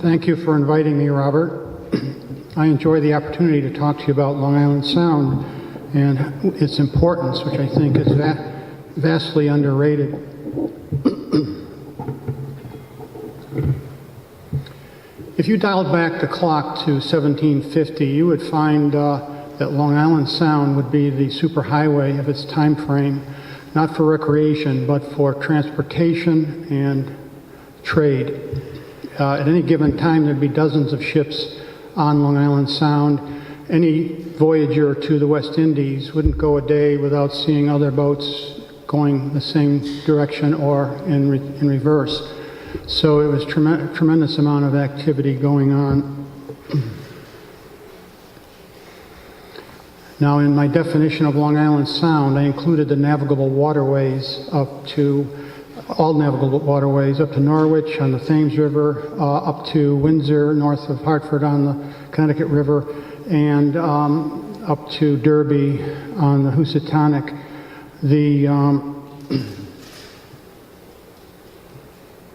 Thank you for inviting me, Robert. I enjoy the opportunity to talk to you about Long Island Sound and its importance, which I think is vastly underrated. If you dialed back the clock to 1750, you would find that Long Island Sound would be the superhighway of its time frame, not for recreation, but for transportation and trade. At any given time, there'd be dozens of ships on Long Island Sound. Any voyager to the West Indies wouldn't go a day without seeing other boats going the same direction or in reverse. So it was tremendous amount of activity going on. Now, in my definition of Long Island Sound, I included the navigable waterways all navigable waterways up to Norwich on the Thames River, up to Windsor, north of Hartford on the Connecticut River, and up to Derby on the Housatonic. The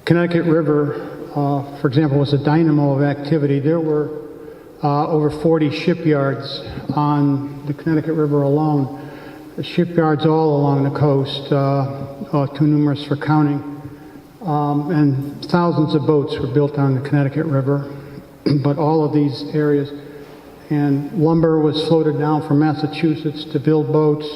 Connecticut River, for example, was a dynamo of activity. There were over 40 shipyards on the Connecticut River alone. The shipyards all along the coast, too numerous for counting, and thousands of boats were built on the Connecticut River. But all of these areas, and lumber was floated down from Massachusetts to build boats.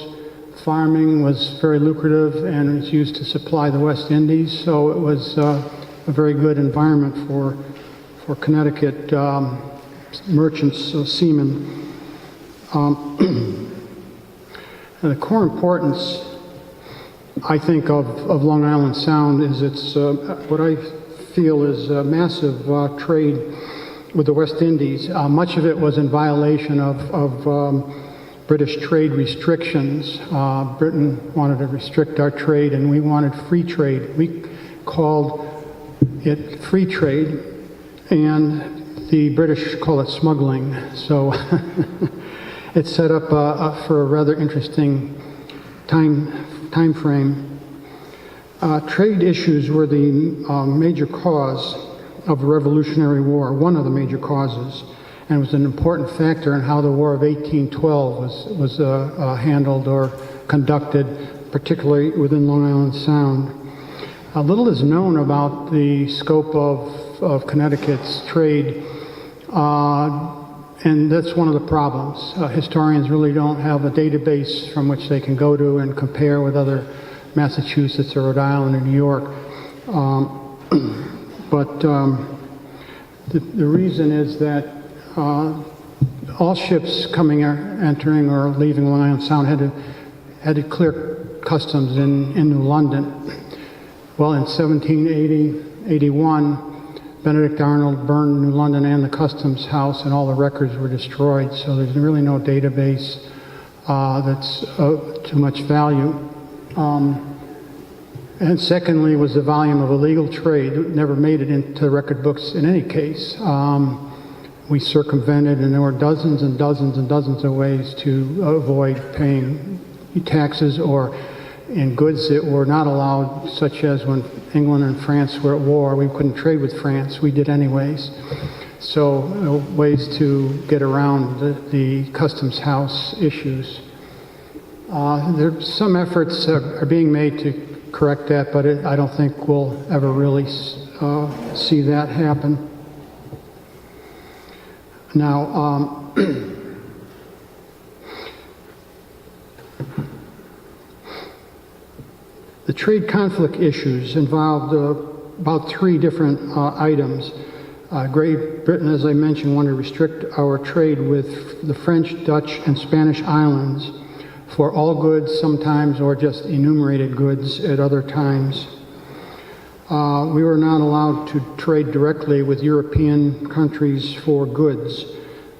Farming was very lucrative and was used to supply the West Indies, so it was a very good environment for Connecticut merchants, seamen. The core importance, I think, of Long Island Sound is its what I feel is massive trade with the West Indies. Much of it was in violation of British trade restrictions. Britain wanted to restrict our trade, and we wanted free trade. We called it free trade, and the British call it smuggling. So it set up for a rather interesting time frame. Trade issues were the major cause of the Revolutionary War, one of the major causes, and was an important factor in how the War of 1812 was handled or conducted, particularly within Long Island Sound. Little is known about the scope of Connecticut's trade, and that's one of the problems. Historians really don't have a database from which they can go to and compare with other Massachusetts or Rhode Island or New York. But the reason is that all ships entering or leaving Long Island Sound had to clear customs in New London. Well, in 1781, Benedict Arnold burned New London and the customs house, and all the records were destroyed. So there's really no database that's too much value. And secondly was the volume of illegal trade. It never made it into the record books in any case. We circumvented, and there were dozens and dozens and dozens of ways to avoid paying taxes or in goods that were not allowed, such as when England and France were at war. We couldn't trade with France. We did anyways. So ways to get around the customs house issues. Some efforts are being made to correct that, but I don't think we'll ever really see that happen. Now, the trade conflict issues involved about three different items. Great Britain, as I mentioned, wanted to restrict our trade with the French, Dutch, and Spanish islands for all goods sometimes, or just enumerated goods at other times. We were not allowed to trade directly with European countries for goods,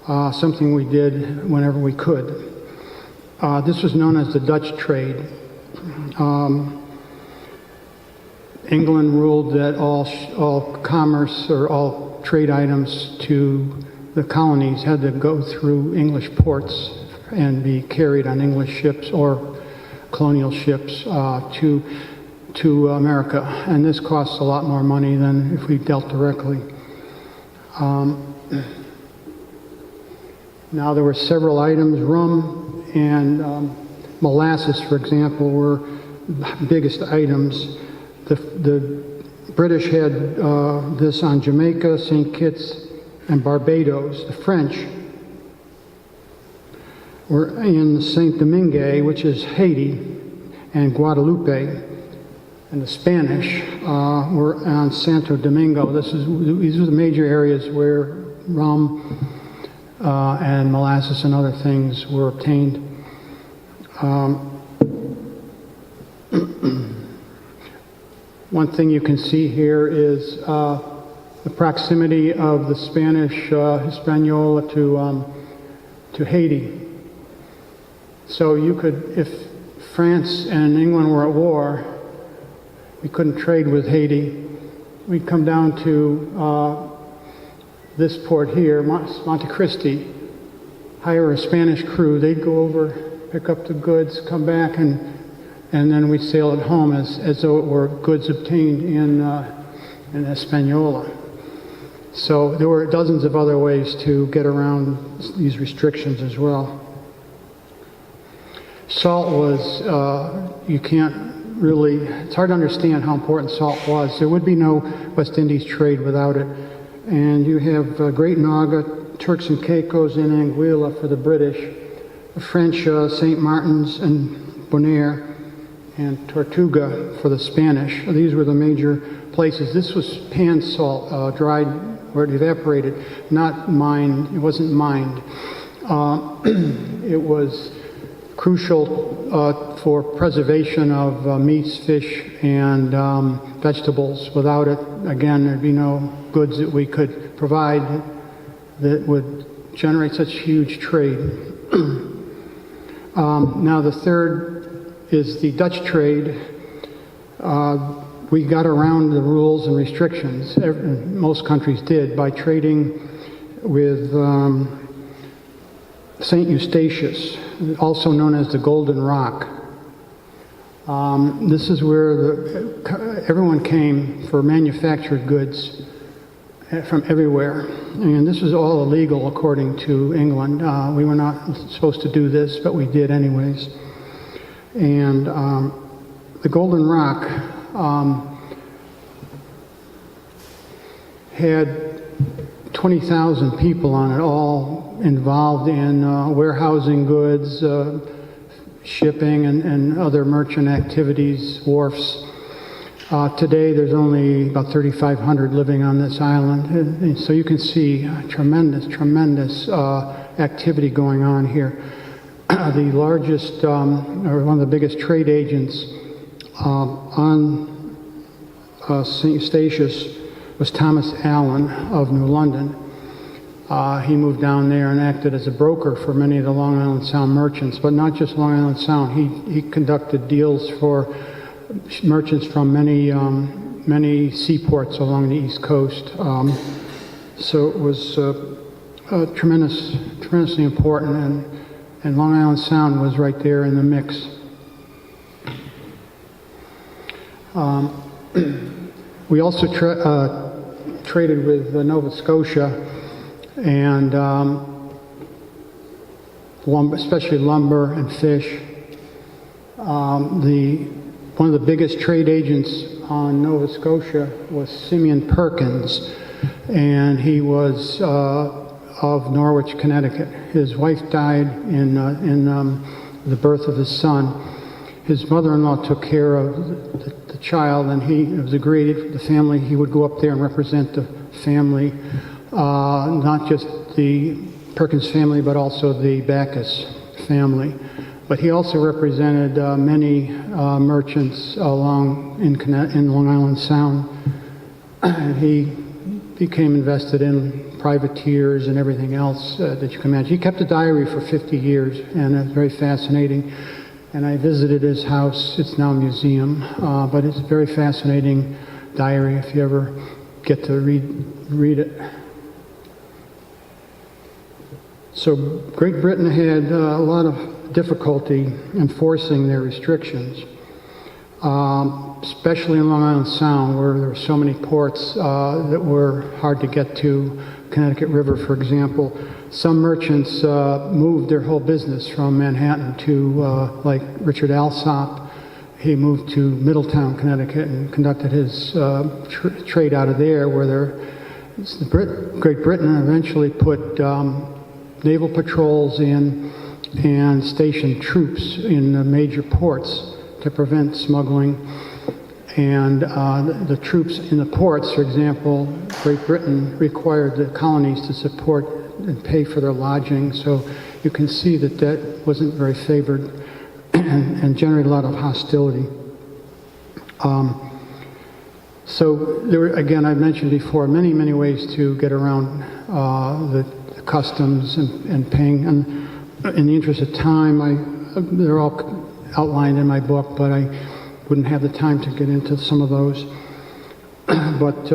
something we did whenever we could. This was known as the Dutch trade. England ruled that all commerce or all trade items to the colonies had to go through English ports and be carried on English ships or colonial ships to America. And this costs a lot more money than if we dealt directly. Now there were several items, rum and molasses, for example, were biggest items. The British had this on Jamaica, St. Kitts, and Barbados. The French were in Saint Domingue, which is Haiti, and Guadalupe. And the Spanish were on Santo Domingo. These are the major areas where rum and molasses and other things were obtained. One thing you can see here is the proximity of the Spanish Hispaniola to Haiti. So you could, if France and England were at war, we couldn't trade with Haiti. We'd come down to this port here, Monte Cristi, hire a Spanish crew. They'd go over, pick up the goods, come back, and then we'd sail it home as though it were goods obtained in Hispaniola. So there were dozens of other ways to get around these restrictions as well. Salt was, you can't really, it's hard to understand how important salt was. There would be no West Indies trade without it. And you have Great Naga, Turks and Caicos, and Anguilla for the British, the French, St. Martin's and Bonaire, and Tortuga for the Spanish. These were the major places. This was pan salt, dried where it evaporated, not mined. It wasn't mined. It was crucial for preservation of meats, fish, and vegetables. Without it, again, there'd be no goods that we could provide that would generate such huge trade. Now the third is the Dutch trade. We got around the rules and restrictions, most countries did, by trading with St. Eustatius, also known as the Golden Rock. This is where everyone came for manufactured goods from everywhere. And this was all illegal according to England. We were not supposed to do this, but we did anyways. And the Golden Rock had 20,000 people on it, all involved in warehousing goods, shipping, and other merchant activities, wharfs. Today there's only about 3,500 living on this island, and so you can see tremendous activity going on here. The largest, or one of the biggest trade agents on St. Eustatius was Thomas Allen of New London. He moved down there and acted as a broker for many of the Long Island Sound merchants, but not just Long Island Sound. He conducted deals for merchants from many seaports along the East Coast. So it was tremendously important, and Long Island Sound was right there in the mix. We also traded with Nova Scotia, and especially lumber and fish. One of the biggest trade agents on Nova Scotia was Simeon Perkins, and he was of Norwich, Connecticut. His wife died in the birth of his son. His mother-in-law took care of the child, and it was agreed the family, he would go up there and represent the family, not just the Perkins family, but also the Backus family. But he also represented many merchants along in Long Island Sound. He became invested in privateers and everything else that you can imagine. He kept a diary for 50 years, and it's very fascinating. And I visited his house. It's now a museum, but it's a very fascinating diary if you ever get to read it. So Great Britain had a lot of difficulty enforcing their restrictions, especially in Long Island Sound, where there were so many ports that were hard to get to Connecticut River, for example. Some merchants moved their whole business from Manhattan to, like Richard Alsop. He moved to Middletown, Connecticut, and conducted his trade out of there, where Great Britain eventually put naval patrols in and stationed troops in the major ports to prevent smuggling. And the troops in the ports, for example, Great Britain required the colonies to support and pay for their lodging. So you can see that that wasn't very favored and generated a lot of hostility. So there were, again, I mentioned before, many, many ways to get around the customs and paying. And in the interest of time, they're all outlined in my book, but I wouldn't have the time to get into some of those. But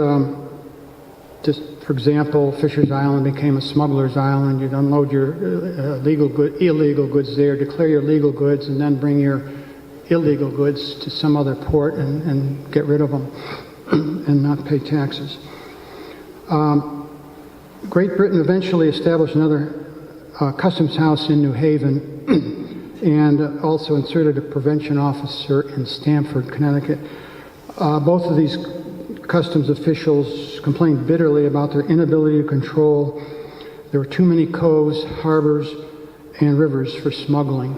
just for example, Fisher's Island became a smuggler's island. You'd unload your illegal goods there, declare your legal goods, and then bring your illegal goods to some other port and get rid of them and not pay taxes. Great Britain eventually established another customs house in New Haven and also inserted a prevention officer in Stamford, Connecticut. Both of these customs officials complained bitterly about their inability to control. There were too many coves, harbors, and rivers for smuggling.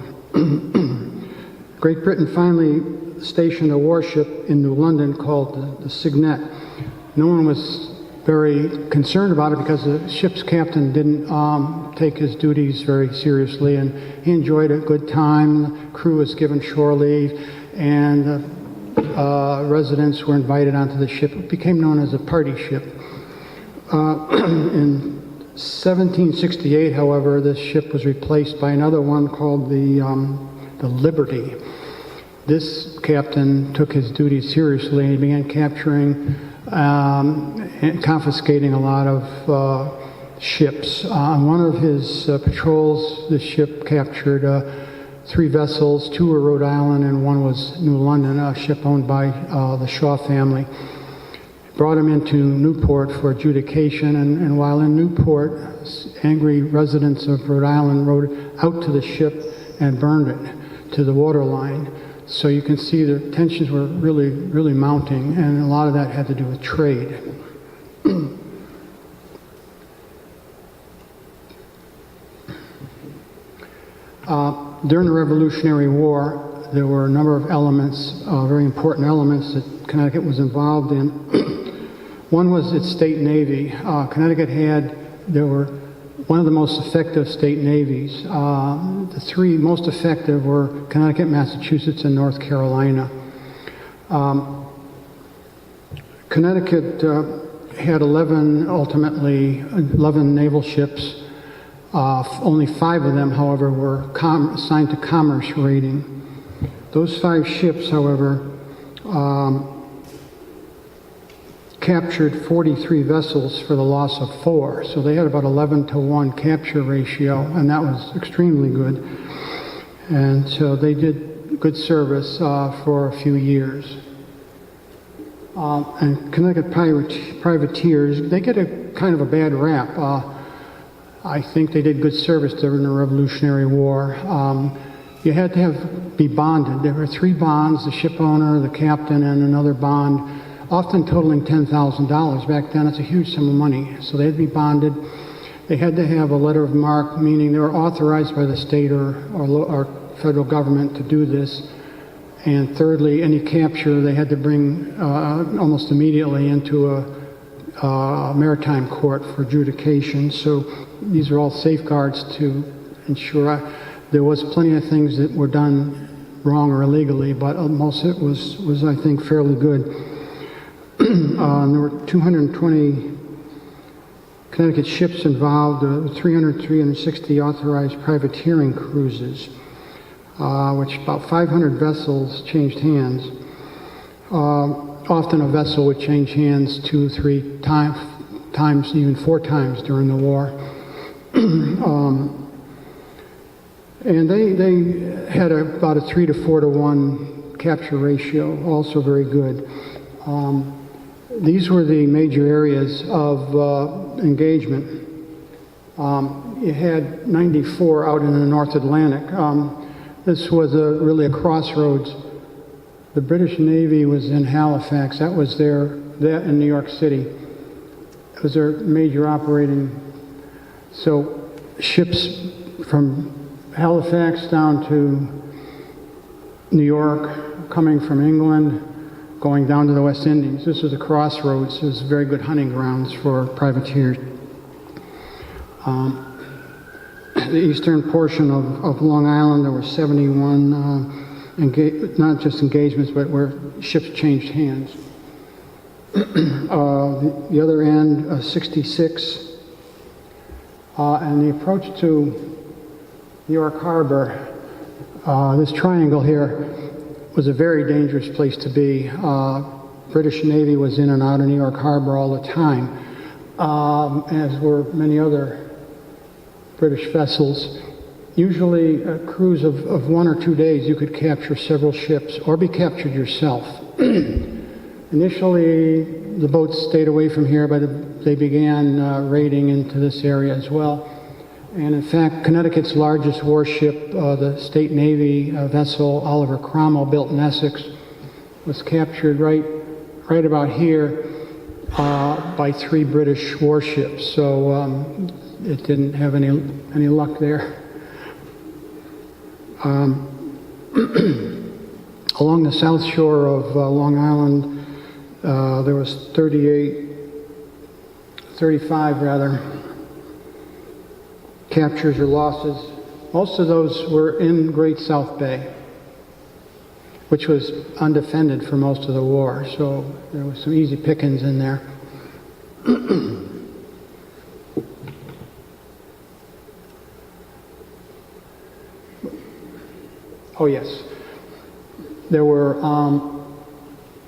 Great Britain finally stationed a warship in New London called the Signet. No one was very concerned about it because the ship's captain didn't take his duties very seriously, and he enjoyed a good time. The crew was given shore leave, and residents were invited onto the ship. It became known as a party ship. In 1768, however, this ship was replaced by another one called the Liberty. This captain took his duties seriously, and he began capturing and confiscating a lot of ships. On one of his patrols, the ship captured 3 vessels. 2 were Rhode Island and 1 was New London, a ship owned by the Shaw family. Brought him into Newport for adjudication, and while in Newport, angry residents of Rhode Island rowed out to the ship and burned it to the waterline. So you can see the tensions were really, really mounting, and a lot of that had to do with trade. During the Revolutionary War, there were a number of elements, very important elements that Connecticut was involved in. One was its state navy. Connecticut there were one of the most effective state navies. The 3 most effective were Connecticut, Massachusetts, and North Carolina. Connecticut had 11 naval ships. Only 5 of them, however, were assigned to commerce rating. Those 5 ships, however, captured 43 vessels for the loss of 4. So they had about 11-to-1 capture ratio, and that was extremely good. And so they did good service for a few years. And Connecticut privateers, they get a kind of a bad rap. I think they did good service during the Revolutionary War. You had to be bonded. There were 3 bonds: the ship owner, the captain, and another bond, often totaling $10,000. Back then, it's a huge sum of money. So they had to be bonded. They had to have a letter of marque, meaning they were authorized by the state or federal government to do this. And thirdly, any capture they had to bring almost immediately into a maritime court for adjudication. So these are all safeguards to ensure. There was plenty of things that were done wrong or illegally, but most of it was I think, fairly good. There were 220 Connecticut ships involved, 360 authorized privateering cruises, which about 500 vessels changed hands. Often a vessel would change hands 2 or 3 times, even 4 times during the war. And they had about a 3 to 4 to 1 capture ratio, also very good. These were the major areas of engagement. You had 94 out in the North Atlantic. This was really a crossroads. The British Navy was in Halifax. That in New York City. It was their major operating. So ships from Halifax down to New York, coming from England, going down to the West Indies. This was a crossroads. It was very good hunting grounds for privateers. The eastern portion of Long Island, there were 71, not just engagements, but where ships changed hands. The other end, 66. And the approach to New York Harbor, this triangle here, was a very dangerous place to be. British Navy was in and out of New York Harbor all the time, as were many other British vessels. Usually a cruise of 1 or 2 days, you could capture several ships or be captured yourself. Initially, the boats stayed away from here, but they began raiding into this area as well. And in fact, Connecticut's largest warship, the State Navy vessel Oliver Cromwell, built in Essex, was captured right about here by 3 British warships. So it didn't have any luck there. Along the south shore of Long Island, there was 35 captures or losses. Most of those were in Great South Bay, which was undefended for most of the war, so there was some easy pickings in there. Oh yes, there were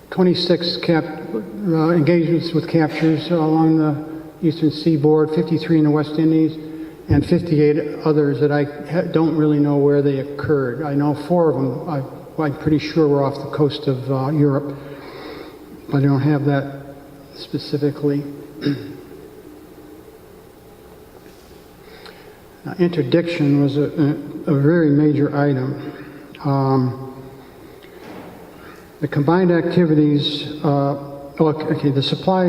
26 engagements with captures along the eastern seaboard, 53 in the West Indies, and 58 others that I don't really know where they occurred. I know 4 of them, I'm pretty sure were off the coast of Europe, but I don't have that specifically. Interdiction was a very major item. The combined activities, the supply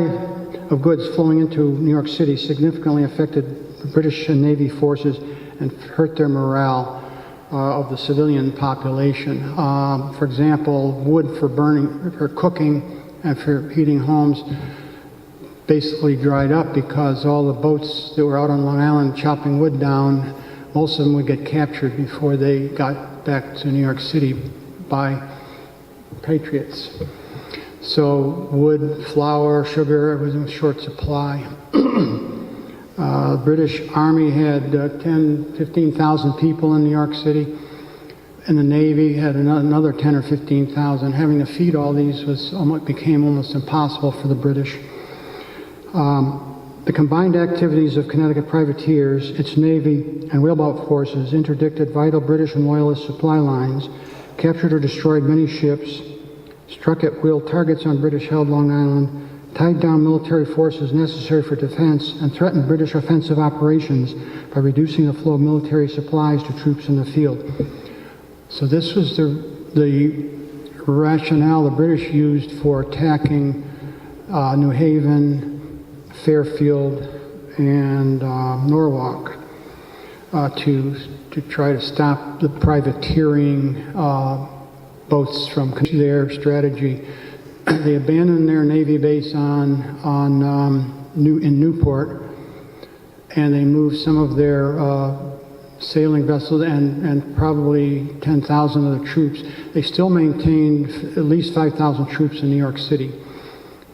of goods flowing into New York City significantly affected the British and Navy forces and hurt their morale of the civilian population. For example, wood for burning, for cooking, and for heating homes basically dried up because all the boats that were out on Long Island chopping wood down, most of them would get captured before they got back to New York City by patriots. So wood, flour, sugar, it was in short supply. The British Army had 15,000 people in New York City, and the Navy had another 10 or 15,000. Having to feed all these became almost impossible for the British. The combined activities of Connecticut privateers, its Navy, and whaleboat forces interdicted vital British and Loyalist supply lines, captured or destroyed many ships, struck at will targets on British-held Long Island, tied down military forces necessary for defense, and threatened British offensive operations by reducing the flow of military supplies to troops in the field. So this was the rationale the British used for attacking New Haven, Fairfield, and Norwalk to try to stop the privateering boats from their strategy. They abandoned their Navy base in Newport, and they moved some of their sailing vessels and probably 10,000 of the troops. They still maintained at least 5,000 troops in New York City,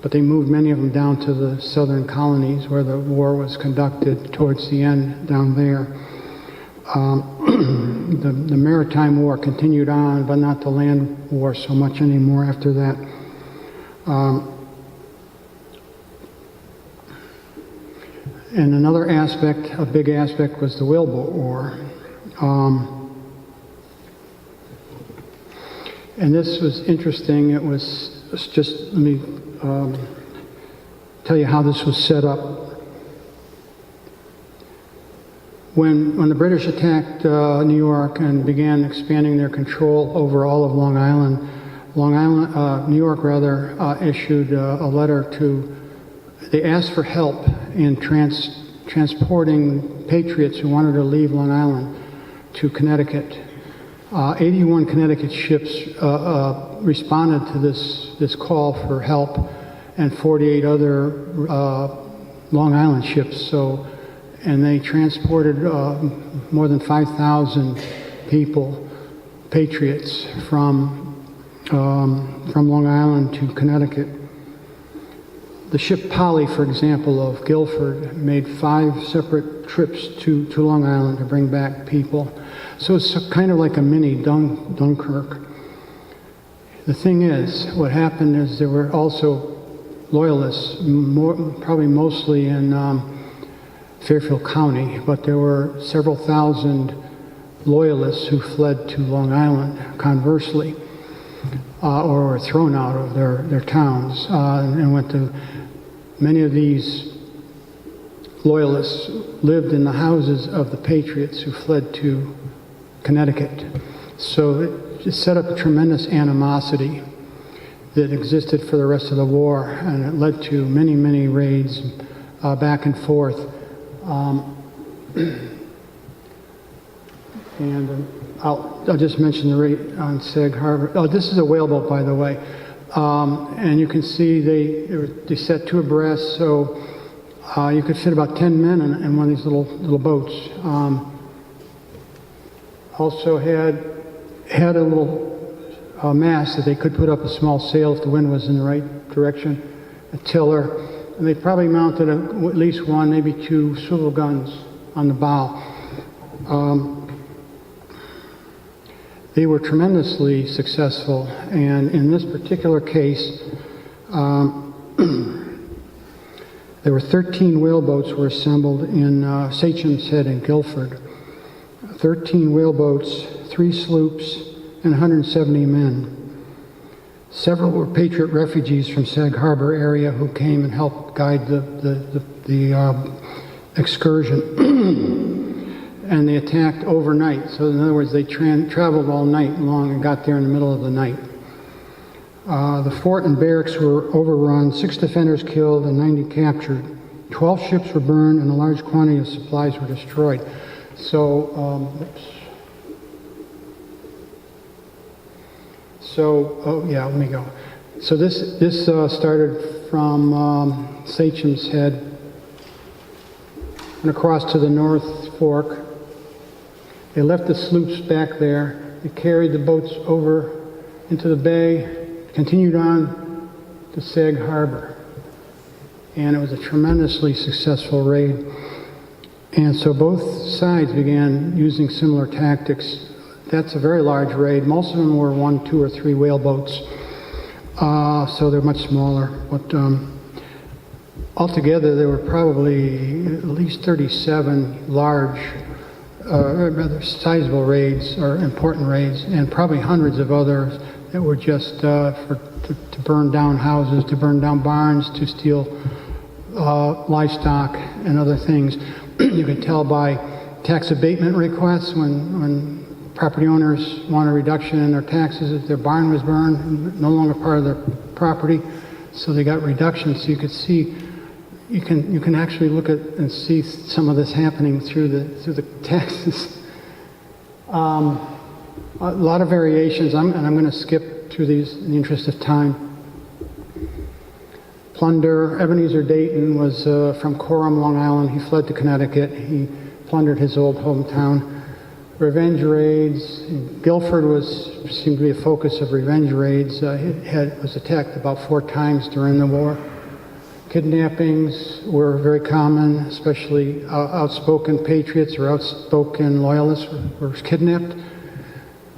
but they moved many of them down to the southern colonies where the war was conducted towards the end down there. The maritime war continued on, but not the land war so much anymore after that. And another aspect, a big aspect, was the whaleboat war. And this was interesting. It was just, let me tell you how this was set up. When the British attacked New York and began expanding their control over all of Long Island, New York issued a letter they asked for help in transporting patriots who wanted to leave Long Island to Connecticut. 81 Connecticut ships responded to this call for help, and 48 other Long Island ships. And they transported more than 5,000 people, patriots, from Long Island to Connecticut. The ship Polly, for example, of Guilford, made 5 separate trips to Long Island to bring back people. So it's kind of like a mini Dunkirk. The thing is, what happened is there were also loyalists, probably mostly in Fairfield County, but there were several thousand loyalists who fled to Long Island, conversely, or were thrown out of their towns, and went to. Many of these loyalists lived in the houses of the patriots who fled to Connecticut. So it set up a tremendous animosity that existed for the rest of the war, and it led to many, many raids back and forth. I'll just mention the rate on Sig Harvard. Oh, this is a whaleboat, by the way. And you can see they set 2 abreast, so you could fit about 10 men in one of these little boats. Also had a little mast that they could put up a small sail if the wind was in the right direction, a tiller, and they probably mounted at least 1, maybe 2 swivel guns on the bow. They were tremendously successful, and in this particular case, there were 13 whaleboats were assembled in Sachem's Head in Guilford. 13 whaleboats, 3 sloops, and 170 men. Several were Patriot refugees from Sag Harbor area who came and helped guide the excursion. And they attacked overnight. So in other words, they traveled all night long and got there in the middle of the night. The fort and barracks were overrun, 6 defenders killed and 90 captured. 12 ships were burned and a large quantity of supplies were destroyed. So, let me go. So this started from Sachem's Head and across to the North Fork. They left the sloops back there. They carried the boats over into the bay, continued on to Sag Harbor. And it was a tremendously successful raid. And so both sides began using similar tactics. That's a very large raid. Most of them were 1, 2, or 3 whaleboats. So they're much smaller. But altogether, there were probably at least 37 large, rather sizable raids, or important raids, and probably hundreds of others that were just to burn down houses, to burn down barns, to steal livestock and other things. You can tell by tax abatement requests when property owners want a reduction in their taxes if their barn was burned, no longer part of their property, so they got reductions. So you could see, you can actually look at and see some of this happening through the taxes. A lot of variations, and I'm going to skip through these in the interest of time. Plunder. Ebenezer Dayton was from Coram, Long Island. He fled to Connecticut. He plundered his old hometown. Revenge raids. Guilford seemed to be a focus of revenge raids. It was attacked about 4 times during the war. Kidnappings were very common, especially outspoken patriots or outspoken loyalists were kidnapped.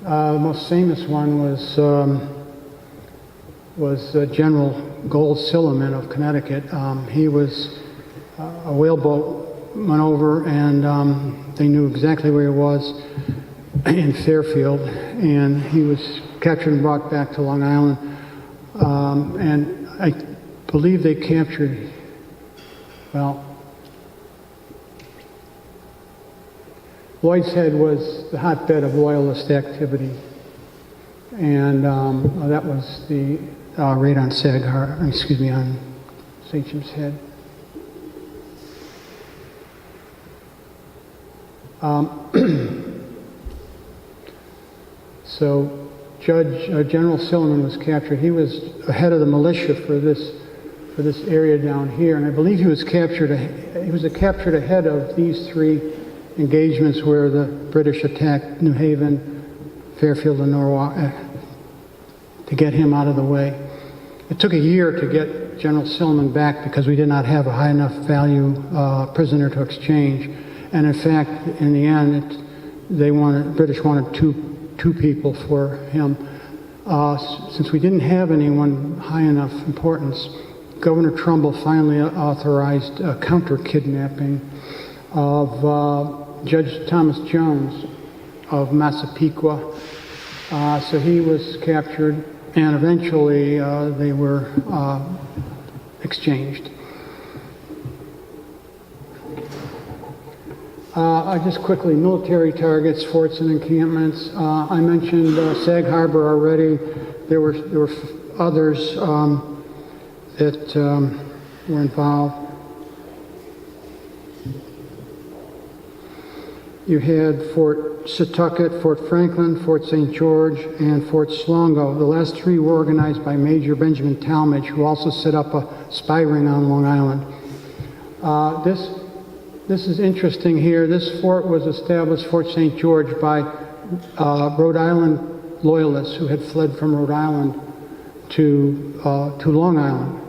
The most famous one was General Gold Silliman of Connecticut. He was a whaleboat went over, and they knew exactly where he was in Fairfield, and he was captured and brought back to Long Island. And I believe they captured Well, Lloyd's Head was the hotbed of Loyalist activity, and that was the raid on on Sachem's Head. So General Silliman was captured. He was head of the militia for this area down here, and I believe he was captured ahead of these three engagements where the British attacked New Haven, Fairfield, and Norwalk to get him out of the way. It took a year to get General Silliman back because we did not have a high enough value prisoner to exchange, and in fact, in the end, British wanted two people for him. Since we didn't have anyone high enough importance, Governor Trumbull finally authorized a counter-kidnapping of Judge Thomas Jones of Massapequa. So he was captured, and eventually they were exchanged. Just quickly, military targets, forts, and encampments. I mentioned Sig Harvard already. There were others that were involved. You had Fort Setauket, Fort Franklin, Fort St. George, and Fort Slongo. The last three were organized by Major Benjamin Tallmadge, who also set up a spy ring on Long Island. This is interesting here. This fort was established, Fort St. George, by Rhode Island loyalists who had fled from Rhode Island to Long Island.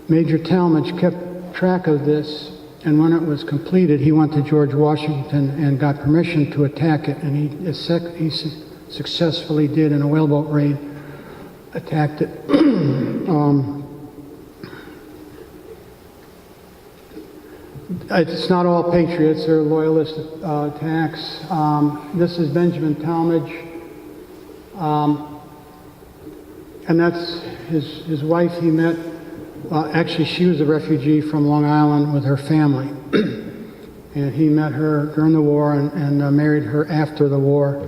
Major Tallmadge kept track of this, and when it was completed, he went to George Washington and got permission to attack it, and he successfully did in a whaleboat raid, attacked it. It's not all patriots, they're loyalist attacks. This is Benjamin Tallmadge, and that's his wife he met. Actually, she was a refugee from Long Island with her family, and he met her during the war and married her after the war.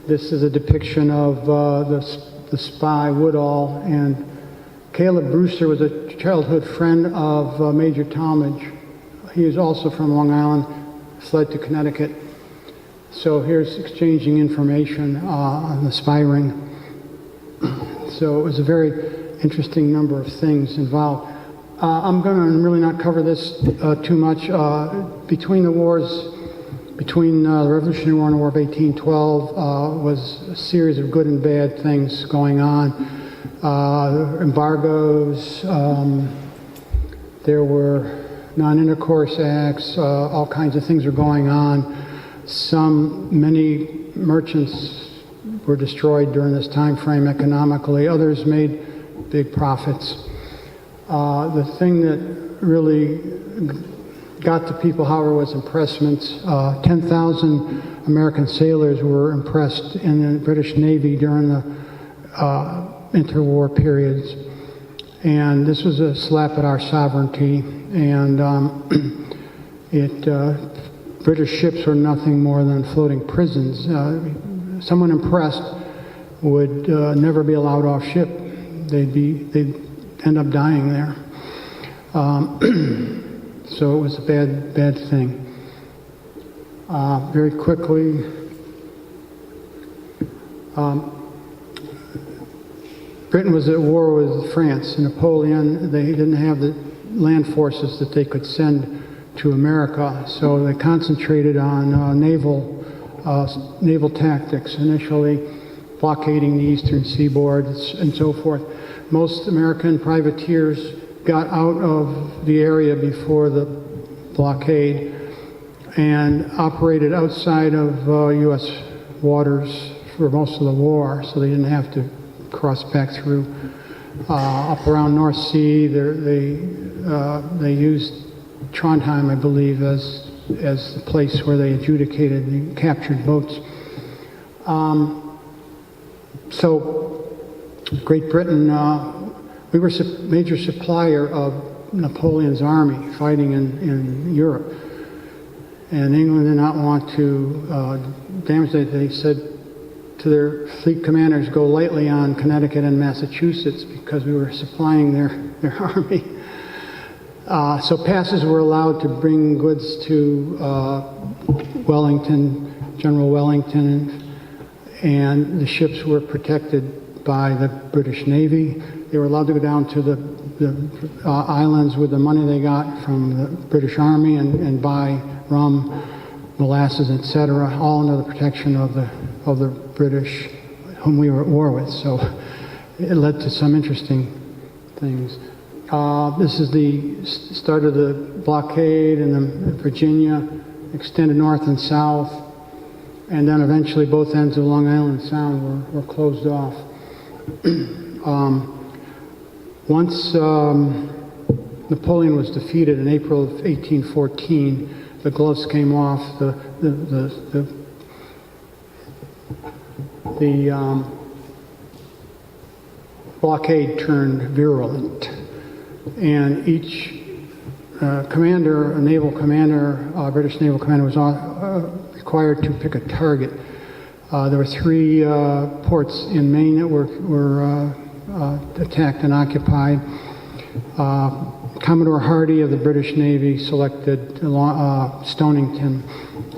This is a depiction of the spy Woodall, and Caleb Brewster was a childhood friend of Major Tallmadge. He is also from Long Island, fled to Connecticut. So here's exchanging information on the spy ring. So it was a very interesting number of things involved. I'm going to really not cover this too much. Between the wars, between the Revolutionary War and the War of 1812, was a series of good and bad things going on. Embargoes, there were non-intercourse acts, all kinds of things were going on. Many merchants were destroyed during this time frame economically. Others made big profits. The thing that really got to people, however, was impressments. 10,000 American sailors were impressed in the British Navy during the interwar periods. And this was a slap at our sovereignty. And British ships were nothing more than floating prisons. Someone impressed would never be allowed off ship. They'd end up dying there. So it was a bad thing. Very quickly, Britain was at war with France and Napoleon. They didn't have the land forces that they could send to America, so they concentrated on naval tactics, initially blockading the eastern seaboard and so forth. Most American privateers got out of the area before the blockade and operated outside of U.S. waters for most of the war, so they didn't have to cross back through. Up around North Sea, they used Trondheim, I believe, as the place where they adjudicated the captured boats. So Great Britain, we were a major supplier of Napoleon's army fighting in Europe. And England did not want to damage it. They said to their fleet commanders, go lightly on Connecticut and Massachusetts because we were supplying their army. So passes were allowed to bring goods to Wellington, General Wellington, and the ships were protected by the British Navy. They were allowed to go down to the islands with the money they got from the British Army and buy rum, molasses, etc., all under the protection of the British, whom we were at war with. So it led to some interesting things. This is the start of the blockade, and the Virginia extended north and south, and then eventually both ends of Long Island Sound were closed off. Once Napoleon was defeated in April of 1814, the gloves came off. The blockade turned virulent, and each commander, a naval commander, British naval commander, was required to pick a target. There were 3 ports in Maine that were attacked and occupied. Commodore Hardy of the British Navy selected Stonington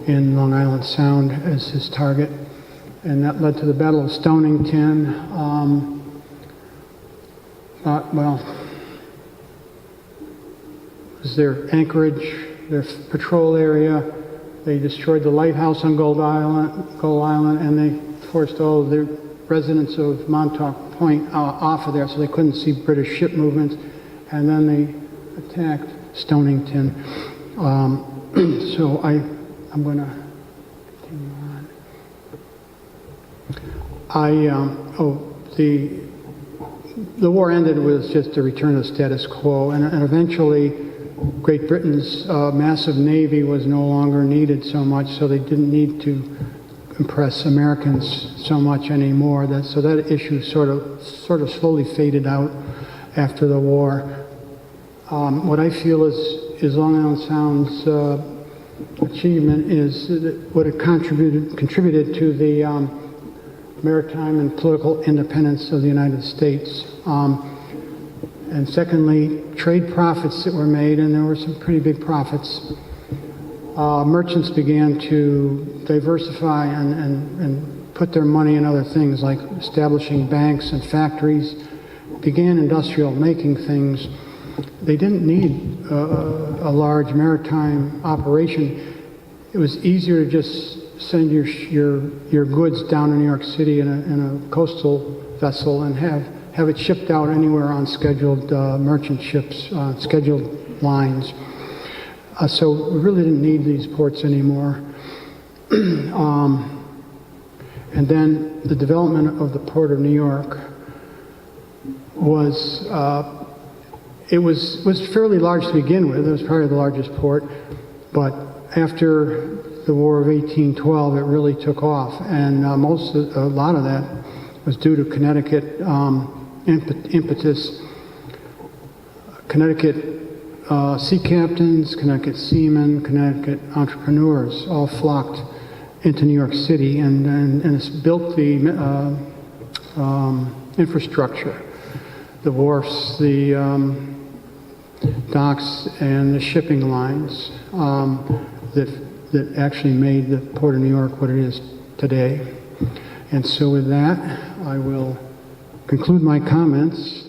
in Long Island Sound as his target, and that led to the Battle of Stonington. It was their anchorage, their patrol area. They destroyed the lighthouse on Gold Island, and they forced all of the residents of Montauk Point off of there, so they couldn't see British ship movements. And then they attacked Stonington. So I'm going to continue on. The war ended with just a return to the status quo, and eventually Great Britain's massive navy was no longer needed so much, so they didn't need to impress Americans so much anymore. So that issue sort of slowly faded out after the war. What I feel is Long Island Sound's achievement is what it contributed to the maritime and political independence of the United States. And secondly, trade profits that were made, and there were some pretty big profits. Merchants began to diversify and put their money in other things, like establishing banks and factories, began industrial making things. They didn't need a large maritime operation. It was easier to just send your goods down to New York City in a coastal vessel and have it shipped out anywhere on scheduled merchant ships, scheduled lines. So we really didn't need these ports anymore. And then the development of the Port of New York was fairly large to begin with. It was probably the largest port, but after the War of 1812, it really took off, and a lot of that was due to Connecticut impetus. Connecticut sea captains, Connecticut seamen, Connecticut entrepreneurs all flocked into New York City, and it's built the infrastructure, the wharfs, the docks, and the shipping lines that actually made the Port of New York what it is today. And so with that, I will conclude my comments.